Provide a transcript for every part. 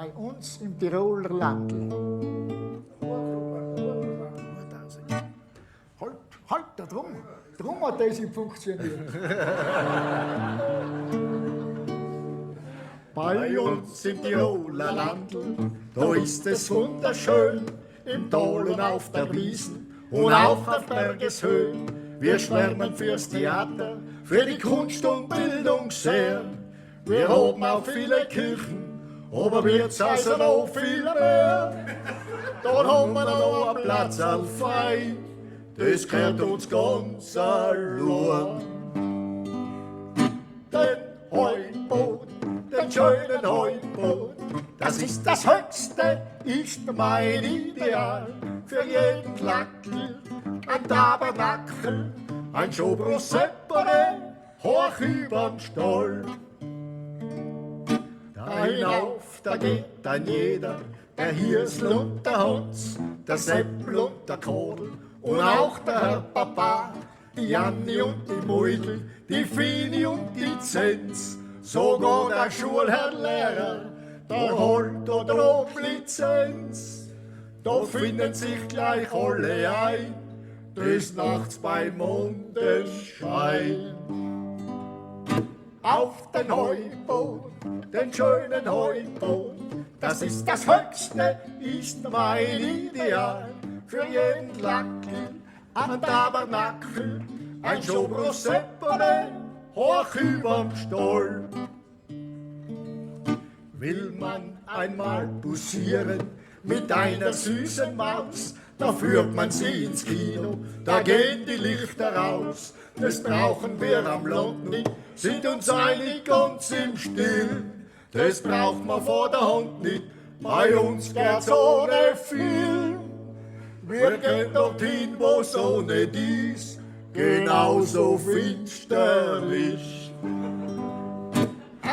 bei uns im Tiroler Landl. Halt, drum hat das nicht funktioniert. Bei uns im Tiroler Landl, da ist es wunderschön, im Tal und auf der Wiesen und auch auf Bergeshöhen. Wir schwärmen fürs Theater, für die Kunst und Bildung sehr. Wir haben auch viele Kirchen, aber wird's also noch viel mehr. Dann haben wir noch einen Platz auf frei, das gehört uns ganz allein. Den Heuboden, den schönen Heuboden, das ist das Höchste, ist mein Ideal. Für jeden Klackel ein Tabernakel, ein Schobros Seppere, hoch überm Stall. Da hinauf, da geht ein jeder, der Hirsl und der Hans, der Seppel und der Kodel und auch der Herr Papa, die Janni und die Muidl, die Fini und die Zenz, sogar der Schulherr Lehrer, der holt oder ob Lizenz. Da finden sich gleich alle ein, des Nachts beim Mondenschein. Auf den Heuboden, den schönen Heuboden, das ist das Höchste, ist mein Ideal. Für jeden Lackel, ein Tabernakel, ein Schobros Seppere, hoch überm Stall. Will man einmal bussieren mit einer süßen Maus, da führt man sie ins Kino, da gehen die Lichter aus. Das brauchen wir am Land nicht, sind uns einig ganz im Still. Das braucht man vor der Hand nicht, bei uns geht's ohne viel. Wir gehen dorthin, wo's ohne dies genauso finster ist.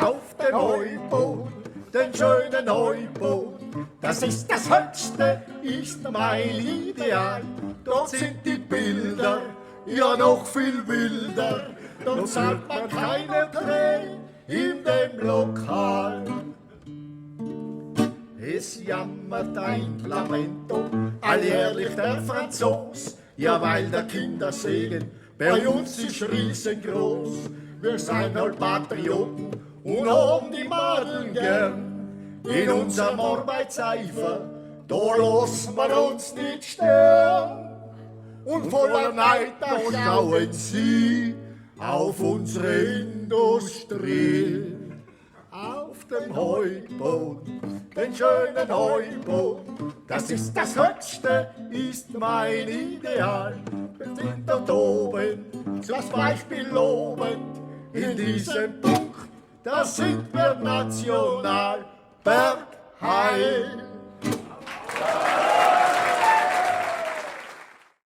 Auf den Heuboden, den schönen Heuboden, das ist das Höchste, ist mein Ideal. Dort sind die Bilder, ja noch viel wilder. Dort zahlt man keine Tränen in dem Lokal. Es jammert ein Lamento, alljährlich der Franzos, ja weil der Kindersegen bei uns ist riesengroß. Wir sind halt Patrioten und haben die Madeln gern. In unserem Arbeitseifer, da lassen wir uns nicht stören. Und voller Neid, da schauen sie auf unsere Industrie. Auf dem Heuboden, den schönen Heuboden, das ist das Höchste, ist mein Ideal. Wir sind dort oben, das Beispiel lobend, in diesem Punkt, da sind wir national. Bergheim.